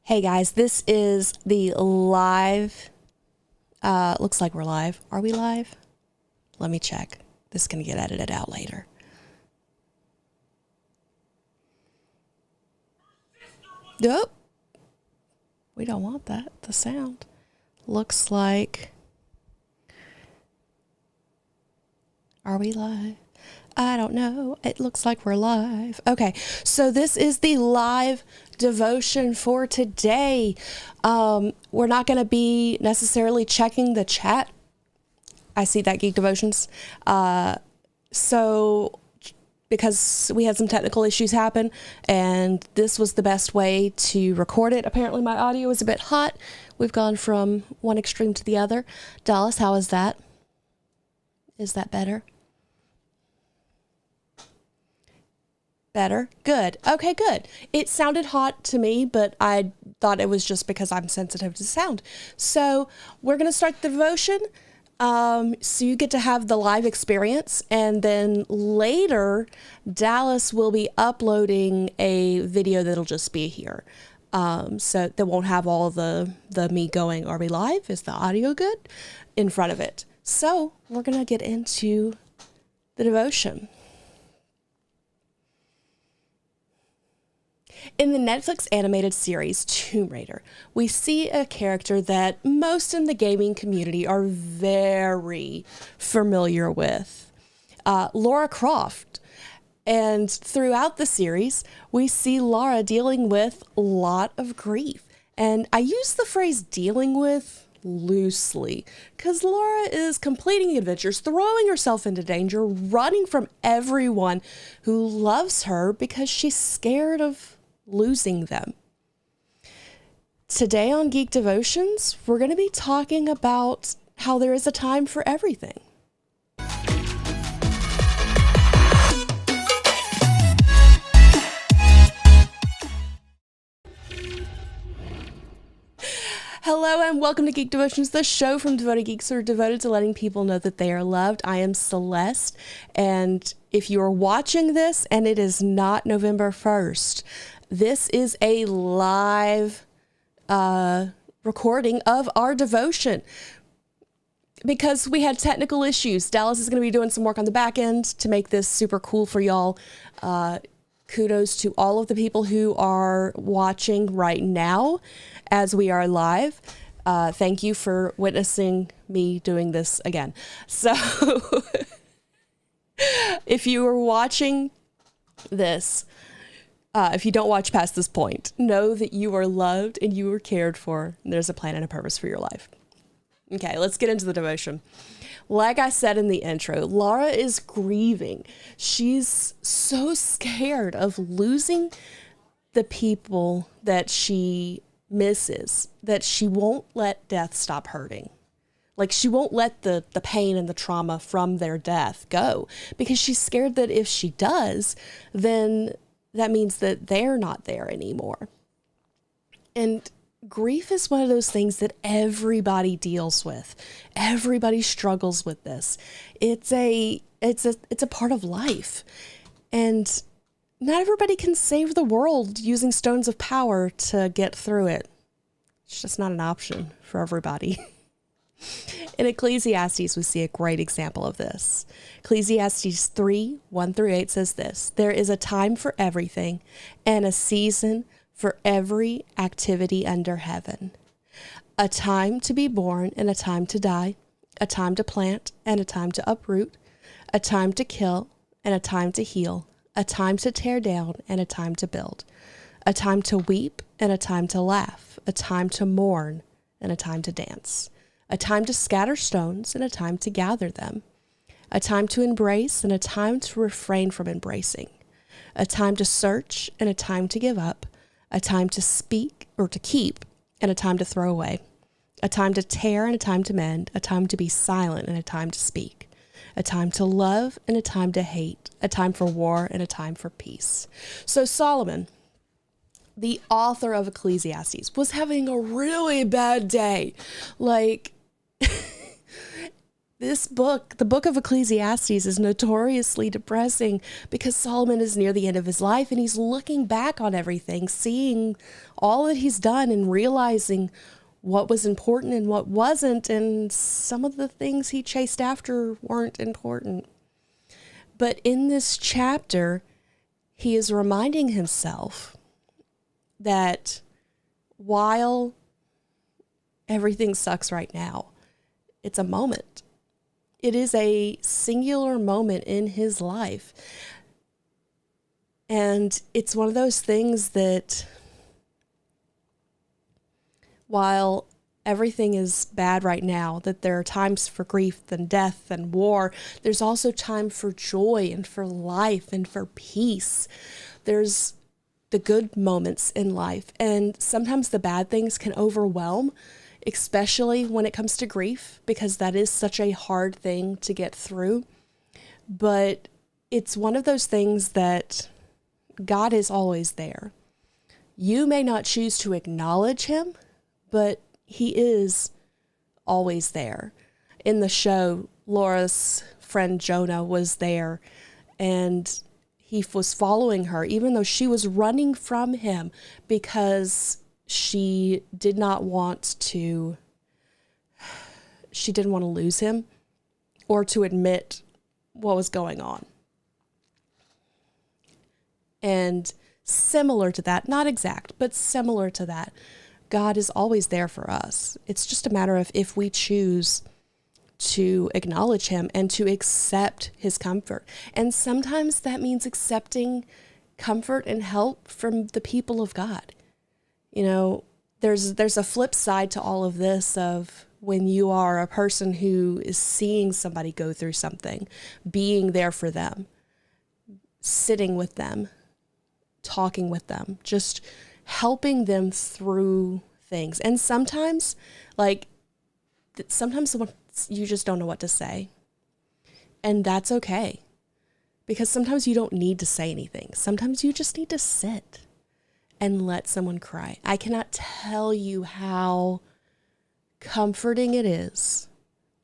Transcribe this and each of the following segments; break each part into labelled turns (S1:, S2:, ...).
S1: Hey guys, this is the live, looks like we're live. Are we live? Let me check. This is going to get edited out later. Nope. We don't want that, the sound. Looks like, are we live? I don't know. It looks like we're live. Okay, so this is the live devotion for today. We're not going to be necessarily checking the chat. I see that, Geek Devotions. So because we had some technical issues happen, and this was the best way to record it. Apparently my audio is a bit hot. We've gone from one extreme to the other. Dallas, how is that? Is that better? Better? Good. Okay, good. It sounded hot to me, but I thought it was just because I'm sensitive to sound. So we're going to start the devotion. So you get to have the live experience, and then later Dallas will be uploading a video that'll just be here. So that won't have all the me going, are we live? Is the audio good? In front of it. So we're going to get into the devotion. In the Netflix animated series Tomb Raider, we see a character that most in the gaming community are very familiar with, Lara Croft. And throughout the series, we see Lara dealing with a lot of grief. And I use the phrase dealing with loosely, because Lara is completing adventures, throwing herself into danger, running from everyone who loves her because she's scared of losing them. Today on Geek Devotions, we're going to be talking about how there is a time for everything. Hello and welcome to Geek Devotions, the show from devoted geeks who are devoted to letting people know that they are loved. I am Celeste, and if you are watching this and it is not November 1st, this is a live recording of our devotion because we had technical issues. Dallas is going to be doing some work on the back end to make this super cool for y'all. Kudos to all of the people who are watching right now as we are live. Thank you for witnessing me doing this again. So if you are watching this, if you don't watch past this point, know that you are loved and you are cared for, and there's a plan and a purpose for your life. Okay, let's get into the devotion. Like I said in the intro, Lara is grieving. She's so scared of losing the people that she misses that she won't let death stop hurting. Like, she won't let the pain and the trauma from their death go, because she's scared that if she does, then that means that they're not there anymore. And grief is one of those things that everybody deals with. Everybody struggles with this. It's a part of life. And not everybody can save the world using stones of power to get through it. It's just not an option for everybody. In Ecclesiastes, we see a great example of this. Ecclesiastes 3, 1-8 says this: "There is a time for everything and a season for every activity under heaven. A time to be born and a time to die, a time to plant and a time to uproot, a time to kill and a time to heal, a time to tear down and a time to build, a time to weep and a time to laugh, a time to mourn and a time to dance, a time to scatter stones and a time to gather them, a time to embrace and a time to refrain from embracing, a time to search and a time to give up, a time to speak or to keep and a time to throw away, a time to tear and a time to mend, a time to be silent and a time to speak, a time to love and a time to hate, a time for war and a time for peace." So Solomon, the author of Ecclesiastes, was having a really bad day. Like, This book, the book of Ecclesiastes, is notoriously depressing because Solomon is near the end of his life and he's looking back on everything, seeing all that he's done and realizing what was important and what wasn't, and some of the things he chased after weren't important. But in this chapter, he is reminding himself that while everything sucks right now, it's a moment. It is a singular moment in his life. And it's one of those things that while everything is bad right now, that there are times for grief and death and war, there's also time for joy and for life and for peace. There's the good moments in life. And sometimes the bad things can overwhelm, especially when it comes to grief, because that is such a hard thing to get through. But it's one of those things that God is always there. You may not choose to acknowledge him, but he is always there. In the show, Laura's friend Jonah was there, and he was following her, even though she was running from him because she didn't want to lose him or to admit what was going on. And similar to that, not exact, but similar to that, God is always there for us. It's just a matter of if we choose to acknowledge him and to accept his comfort. And sometimes that means accepting comfort and help from the people of God. You know, there's a flip side to all of this of when you are a person who is seeing somebody go through something, being there for them, sitting with them, talking with them, just helping them through things. And sometimes you just don't know what to say. And that's okay. Because sometimes you don't need to say anything. Sometimes you just need to sit and let someone cry. I cannot tell you how comforting it is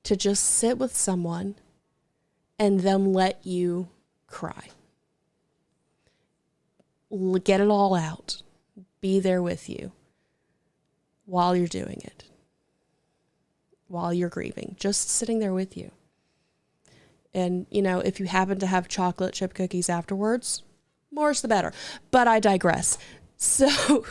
S1: to just sit with someone and them let you cry. Get it all out. Be there with you while you're doing it, while you're grieving, just sitting there with you. And, you know, if you happen to have chocolate chip cookies afterwards, more's the better. But I digress. So,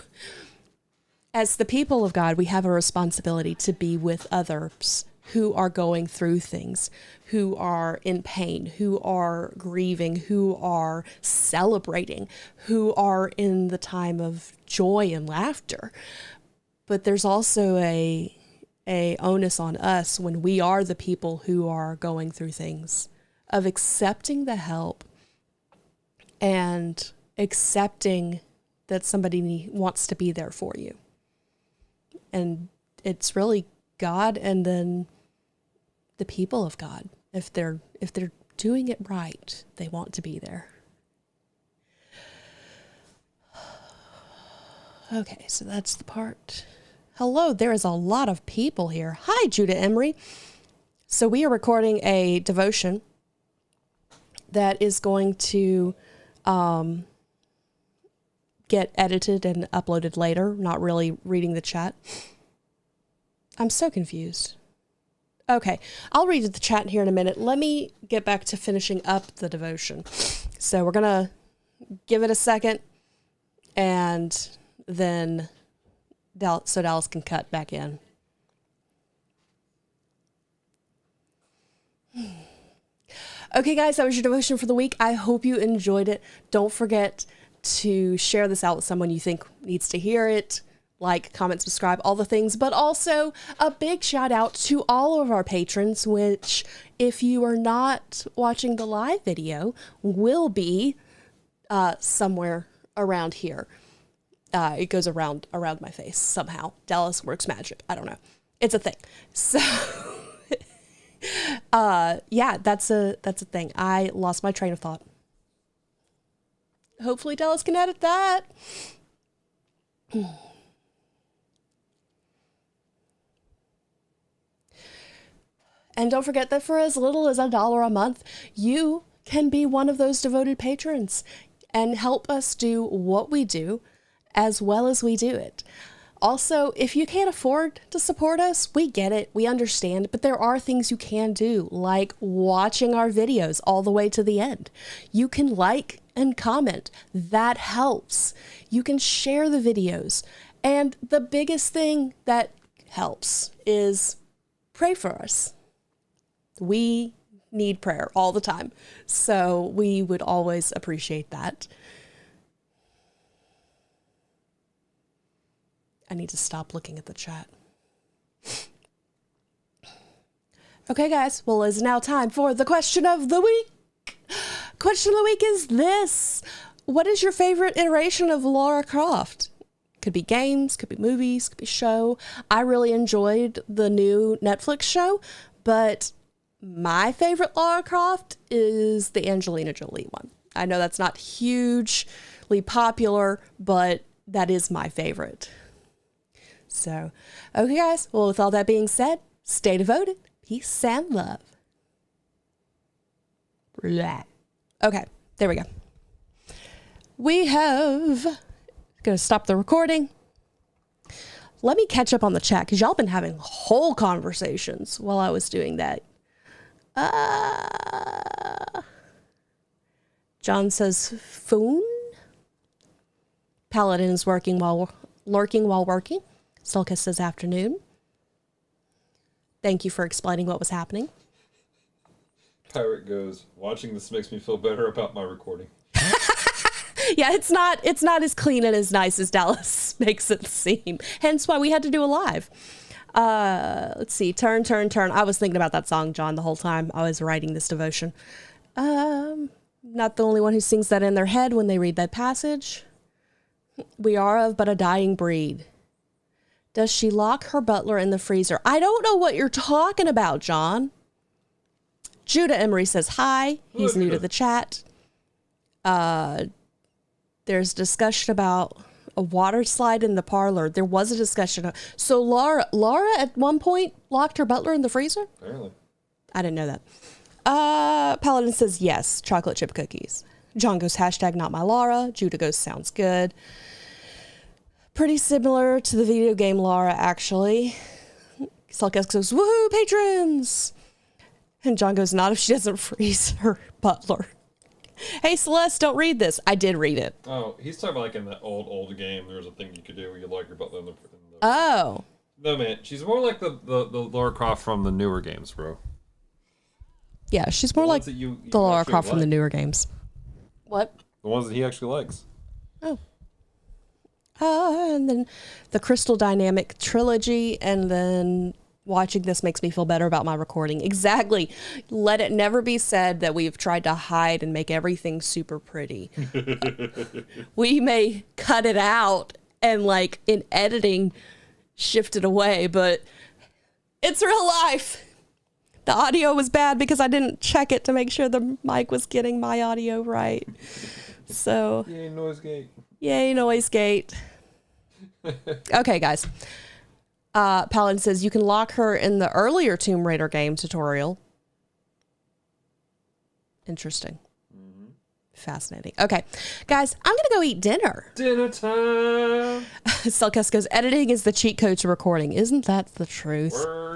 S1: as the people of God, we have a responsibility to be with others who are going through things, who are in pain, who are grieving, who are celebrating, who are in the time of joy and laughter. But there's also a onus on us when we are the people who are going through things of accepting the help and accepting that somebody wants to be there for you. And it's really God and then the people of God. If they're doing it right, they want to be there. Okay, so that's the part. Hello, there is a lot of people here. Hi, Judah Emery. So we are recording a devotion that is going to get edited and uploaded later. Not really reading the chat. I'm so confused. Okay, I'll read the chat here in a minute. Let me get back to finishing up the devotion. So we're going to give it a second and then Dallas can cut back in. Okay, guys, that was your devotion for the week. I hope you enjoyed it. Don't forget to share this out with someone you think needs to hear it. Like, comment, subscribe, all the things. But also a big shout out to all of our patrons, which if you are not watching the live video, will be somewhere around here. It goes around my face somehow. Dallas works magic. I don't know. It's a thing. So, yeah, that's a thing. I lost my train of thought. Hopefully Dallas can edit that. And don't forget that for as little as $1 a month, you can be one of those devoted patrons and help us do what we do as well as we do it. Also, if you can't afford to support us, we get it, we understand, but there are things you can do, like watching our videos all the way to the end. You can like and comment. That helps. You can share the videos. And the biggest thing that helps is pray for us. We need prayer all the time, so we would always appreciate that. I need to stop looking at the chat. Okay, guys. Well, it's now time for the question of the week. Question of the week is this. What is your favorite iteration of Lara Croft? Could be games, could be movies, could be show. I really enjoyed the new Netflix show, but my favorite Lara Croft is the Angelina Jolie one. I know that's not hugely popular, but that is my favorite. So, okay, guys. Well, with all that being said, stay devoted. Peace and love. Blah. Okay, there we go. We have... Gonna stop the recording. Let me catch up on the chat, because y'all been having whole conversations while I was doing that. John says, Foon? Paladin is lurking while working. Sulka says afternoon. Thank you for explaining what was happening.
S2: Pirate goes, watching this makes me feel better about my recording.
S1: Yeah, it's not as clean and as nice as Dallas makes it seem. Hence why we had to do a live. Let's see. Turn. I was thinking about that song, John, the whole time I was writing this devotion. Not the only one who sings that in their head when they read that passage. We are of but a dying breed. Does she lock her butler in the freezer? I don't know what you're talking about, John. Judah Emery says hi. He's new to the chat. There's discussion about a water slide in the parlor. There was a discussion. So Lara at one point locked her butler in the freezer?
S2: Apparently.
S1: I didn't know that. Paladin says yes, chocolate chip cookies. John goes hashtag not my Lara. Judah goes sounds good. Pretty similar to the video game Lara, actually. Celeste goes, woohoo, patrons! And John goes, not if she doesn't freeze her butler. Hey, Celeste, don't read this. I did read it.
S2: Oh, he's talking about like in the old game, there was a thing you could do where you lock your butler in the
S1: Oh.
S2: No, man. She's more like the Lara Croft from the newer games, bro.
S1: Yeah, she's more like
S2: you
S1: the Lara Croft from the newer games. What?
S2: The ones that he actually likes.
S1: Oh. And then the Crystal Dynamic trilogy, and then watching this makes me feel better about my recording. Exactly. Let it never be said that we've tried to hide and make everything super pretty. We may cut it out and like in editing shift it away, but it's real life. The audio was bad because I didn't check it to make sure the mic was getting my audio right. So
S2: Yay, noise gate.
S1: Yay, noise gate. Okay, guys. Paladin says you can lock her in the earlier Tomb Raider game tutorial. Interesting. Mm-hmm. Fascinating. Okay, guys, I'm going to go eat dinner.
S2: Dinner time.
S1: Selkes goes, editing is the cheat code to recording. Isn't that the truth?
S2: Word.